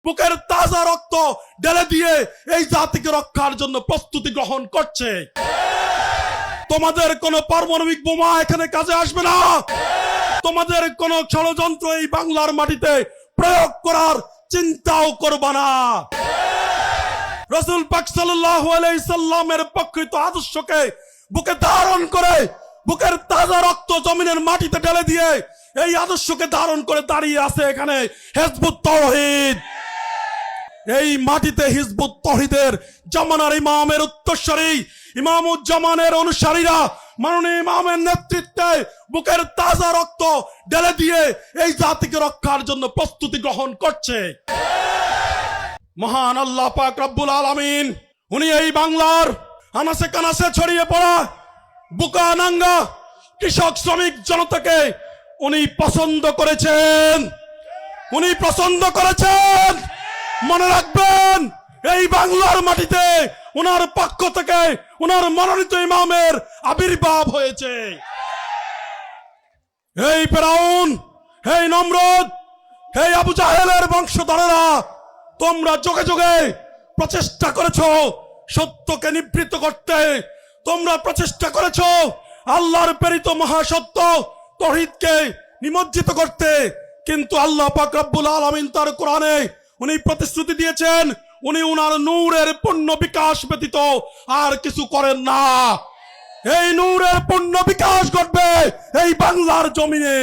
বুকের তাজা রক্ত ঢেলে দিয়ে এই জাতিকে রক্ষার জন্য প্রস্তুতি গ্রহণ করছে। তোমাদের কোনো পারমাণবিক বোমা এখানে কাজে আসবে না। তোমাদের কোন ষড়যন্ত্র এই বাংলার মাটিতে প্রয়োগ করার চিন্তাও করবা না। রাসূল পাক সাল্লাল্লাহু আলাইহি সাল্লামের প্রকৃত আদর্শকে বুকে ধারণ করে, বুকের তাজা রক্ত জমিনের মাটিতে ঢেলে দিয়ে এই আদর্শকে ধারণ করে দাঁড়িয়ে আছে এখানে হিজবুত তাওহীদ। এই মাটিতে হিজবুত তাওহীদের জামানার ইমামের উত্তরসূরি ইমামুজ্জামানের অনুসারীরা মাননীয় ইমামের নেতৃত্বে বুকের তাজা রক্ত ঢেলে দিয়ে এই জাতিকে রক্ষার জন্য প্রস্তুতি গ্রহণ করছে। মহান আল্লাহ পাক রব্বুল আলামিন উনি এই বাংলার আনাসে কানাসে ছড়িয়ে পড়া বুকা নাঙ্গা কৃষক শ্রমিক জনতাকে উনি পছন্দ করেছেন। উনি পছন্দ করেছেন। মনে রাখবেন, এই বাংলার মাটিতে উনার পক্ষ থেকে উনার মনোনীত ইমামের আবির্ভাব হয়েছে। এই ফিরআউন, এই নমরুদ, এই আবু জাহেলের বংশধরেরা তোমরা যোগে যোগে প্রচেষ্টা করেছো সত্যকে নিবৃত্ত করতে। তোমরা প্রচেষ্টা করেছো আল্লাহর প্রেরিত মহাসত্য তাওহীদকে নিমজ্জিত করতে। কিন্তু আল্লাহ পাক রব্বুল আলামিন তার কোরআনে উনি প্রতিশ্রুতি দিয়েছেন উনি উনার নূরের পূর্ণ বিকাশ ব্যতীত আর কিছু করেন না। এই নূরের পূর্ণ বিকাশ ঘটবে এই বাংলার জমিনে।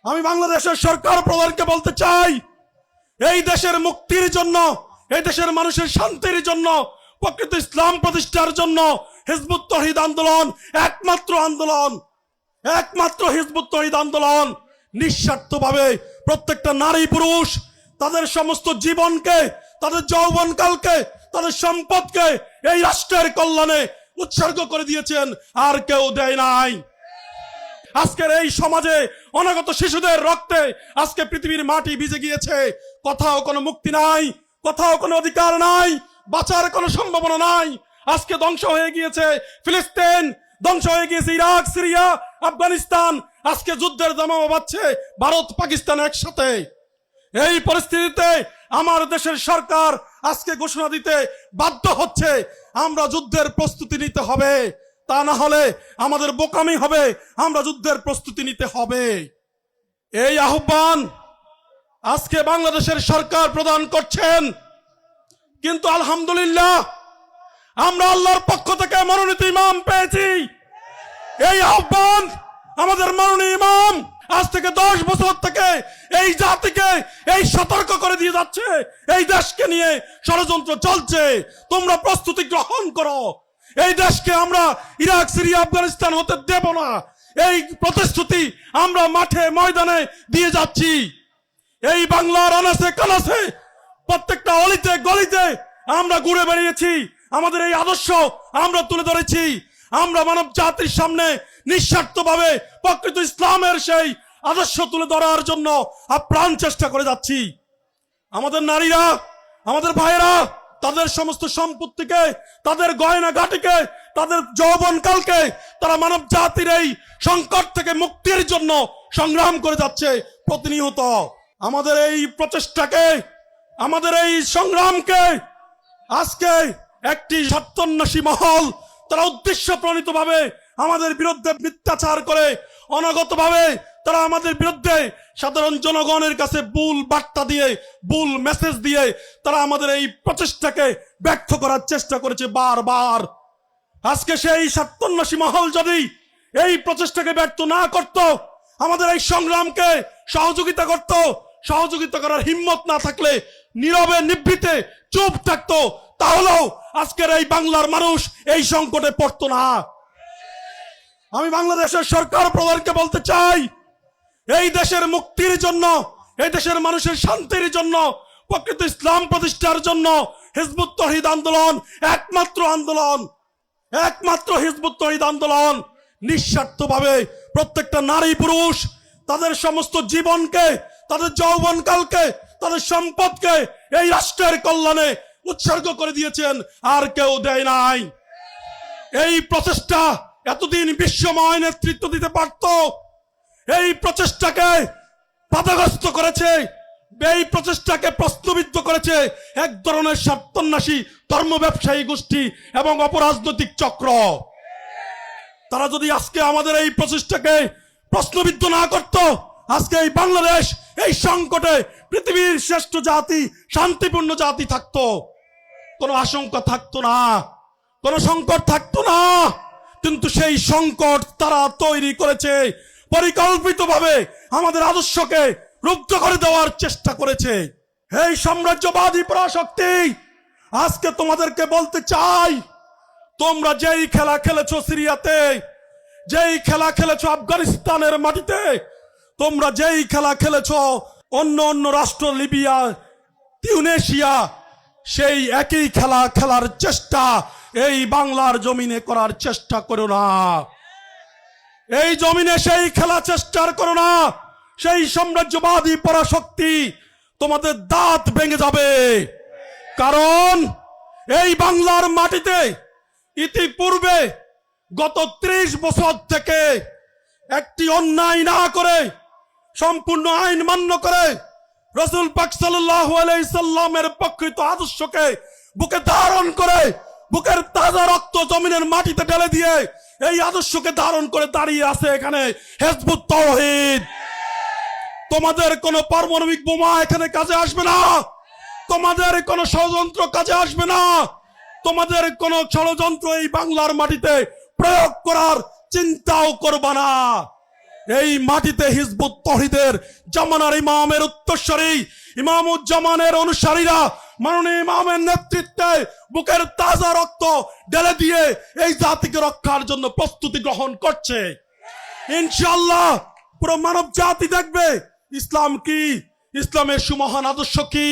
আমি বাংলাদেশের সরকার প্রধানকে বলতে চাই, এই দেশের মুক্তির জন্য, এই দেশের মানুষের শান্তির জন্য, প্রকৃত ইসলাম প্রতিষ্ঠার জন্য হিজবুত তাওহীদ আন্দোলন একমাত্র আন্দোলন, একমাত্র হিজবুত তাওহীদ আন্দোলন নিঃস্বার্থভাবে প্রত্যেকটা নারী পুরুষ তাদের সমস্ত জীবনকে, তাদের যৌবনকালকে, তাদের সম্পদকে এই রাষ্ট্রের কল্যাণে উৎসর্গ করে দিয়েছেন, আর কেউ দেয় নাই। আজকের এই সমাজে অনাগত শিশুদের রক্তে আজকে পৃথিবীর মাটি ভিজে গিয়েছে। কোথাও কোনো মুক্তি নাই, কোথাও কোনো অধিকার নাই, বাঁচার কোনো সম্ভাবনা নাই। আজকে ধ্বংস হয়ে গিয়েছে ফিলিস্তিন, ধ্বংস হয়ে গিয়েছে ইরাক, সিরিয়া, আফগানিস্তান। আজকে যুদ্ধের দামামা বাজছে ভারত পাকিস্তান একসাথে। এই পরিস্থিতিতে আমার দেশের সরকার আজকে ঘোষণা দিতে বাধ্য হচ্ছে আমরা যুদ্ধের প্রস্তুতি নিতে হবে, তা না হলে আমাদের বোকামি হবে। আমরা যুদ্ধের প্রস্তুতি নিতে হবে। এই আহ্বান আজকে বাংলাদেশের সরকার প্রদান করছেন। কিন্তু আলহামদুলিল্লাহ আমরা আল্লাহর পক্ষ থেকে মনোনীত ইমাম পেয়েছি। এই আহ্বান আমাদের মাননীয় ইমাম আজ থেকে 10 বছর থেকে এই জাতিকে এই সতর্ক করে দিয়ে যাচ্ছে এই দেশকে নিয়ে ষড়যন্ত্র চলছে, তোমরা প্রস্তুতি গ্রহণ করো। এই দেশকে আমরা ইরাক, সিরিয়া, আফগানিস্তান হতে দেব না। এই প্রতিশ্রুতি আমরা মাঠে ময়দানে দিয়ে যাচ্ছি। এই বাংলার আনাসে কানাসে প্রত্যেকটা অলিতে গলিতে আমরা ঘুরে বেরিয়েছি। আমাদের এই আদর্শ আমরা তুলে ধরেছি। আমরা মানব জাতির সামনে নিঃস্বার্থভাবে প্রকৃত ইসলামের সেই আদর্শ তুলে ধরার জন্য আপ্রাণ চেষ্টা করে যাচ্ছি। আমাদের নারীরা, আমাদের ভাইয়েরা তাদের সমস্ত সম্পত্তিকে, তাদের গয়না গাটিকে, তাদের যৌবনকালকে তারা মানব জাতির এই সংকট থেকে মুক্তির জন্য সংগ্রাম করে যাচ্ছে প্রতিনিয়ত। আমাদের এই প্রচেষ্টাকে, আমাদের এই সংগ্রামকে আজকে একটি স্বার্থন্বেষী মহল তারা উদ্দেশ্য প্রণীত ভাবে আমাদের বিরুদ্ধে মিথ্যাচার করে, অনাগতভাবে তারা আমাদের বিরুদ্ধে সাধারণ জনগণের কাছে ভুল বার্তা দিয়ে, ভুল মেসেজ দিয়ে তারা আমাদের এই প্রচেষ্টাকে ব্যর্থ করার চেষ্টা করেছে বারবার। আজকে সেই স্বার্থন্বেষী মহল যদি এই প্রচেষ্টাকে ব্যর্থ না করত, আমাদের এই সংগ্রামকে সহযোগিতা করত, সহযোগিতা করার হিম্মত না থাকলে নীরবে নিভৃতে চুপ থাকতো, তাহলেও আজকের এই বাংলার মানুষ এই সংকটে পড়তো না। আমি বাংলাদেশের সরকার প্রধানকে বলতে চাই, এই দেশের মুক্তির জন্য, এই দেশের মানুষের শান্তির জন্য, প্রকৃত ইসলাম প্রতিষ্ঠার জন্য হিজবুত তাওহীদ আন্দোলন একমাত্র আন্দোলন, একমাত্র হিজবুত তাওহীদ আন্দোলন নিঃস্বার্থভাবে প্রত্যেকটা নারী পুরুষ তাদের সমস্ত জীবনকে, তাদের যৌবনকালকে, তাদের সম্পদকে এই রাষ্ট্রের কল্যাণে উৎসর্গ করে দিয়েছেন, আর কেউ দেয় নাই। এই প্রচেষ্টা এতদিন বিশ্বময় নেতৃত্ব দিতে পারত। এই প্রচেষ্টাকে বাধাগ্রস্ত করেছে এই প্রচেষ্টাকে প্রশ্নবিদ্ধ করেছে এক ধরনের স্বার্থান্বেষী ধর্ম ব্যবসায়ী গোষ্ঠী এবং অপরাজনৈতিক চক্র। তারা যদি আজকে আমাদের এই প্রচেষ্টাকে প্রশ্নবিদ্ধ না করত, আজকে এই বাংলাদেশ এই সংকটে পৃথিবীর শ্রেষ্ঠ জাতি, শান্তিপূর্ণ জাতি থাকতো, কোনো আশঙ্কা থাকতো না, কোনো সংকট থাকতো না। কিন্তু সেই সংকট তারা তৈরি করেছে, পরিকল্পিতভাবে আমাদের আদর্শকে রুদ্ধ করে দেওয়ার চেষ্টা করেছে। এই সাম্রাজ্যবাদী পরাশক্তি, আজকে তোমাদেরকে বলতে চাই, তোমরা যেই খেলা খেলেছো সিরিয়াতে, যেই খেলা খেলেছো আফগানিস্তানের মাটিতে, তোমরা যেই খেলা খেলেছো অন্য অন্য রাষ্ট্র লিবিয়া, তিউনেশিয়া, সেই একই খেলা খেলার চেষ্টা এই বাংলার জমিনে করার চেষ্টা করো না। এই জমিনে সেই খেলা চেষ্টার করো না। সেই সাম্রাজ্যবাদী পরাশক্তি তোমাদের দাঁত ভেঙে যাবে। কারণ এই বাংলার মাটিতে ইতিপূর্বে গত 30 বছর থেকে একটি অন্যায় না করে, সম্পূর্ণ আইন মান্য করে, রাসূল পাক সাল্লাল্লাহু আলাইহি সাল্লামের প্রকৃত আদর্শকে বুকে ধারণ করে, বুকের তাজা রক্ত জমিনের মাটিতে ঢেলে দিয়ে এই আদর্শকে ধারণ করে দাঁড়িয়ে আছে এখানে হিজবুত তাওহীদ। তোমাদের কোনো পারমাণবিক বোমা এখানে কাজে আসবে না, তোমাদের কোনো ষড়যন্ত্র কাজে আসবে না, তোমাদের কোনো ষড়যন্ত্র এই বাংলার মাটিতে প্রয়োগ করার চিন্তাও করবা না। এই মাটিতে হিজবুত তাওহীদের জামানার ইমামের উত্তরসূরি ইমামুজ্জামানের অনুসারীরা মাননীয় ইমামের নেতৃত্বে বুকের তাজা রক্ত ঢেলে দিয়ে এই জাতিকে রক্ষার জন্য প্রস্তুতি গ্রহণ করছে। ইনশাআল্লাহ পুরো মানব জাতি দেখবে ইসলাম কি, ইসলামের সুমহান আদর্শ কি।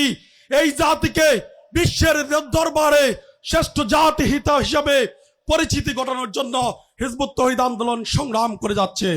এই জাতিকে বিশ্বের দরবারে শ্রেষ্ঠ জাতি হিসেবে পরিচিতি ঘটানোর জন্য হিজবুত তাওহীদ আন্দোলন সংগ্রাম করে যাচ্ছে।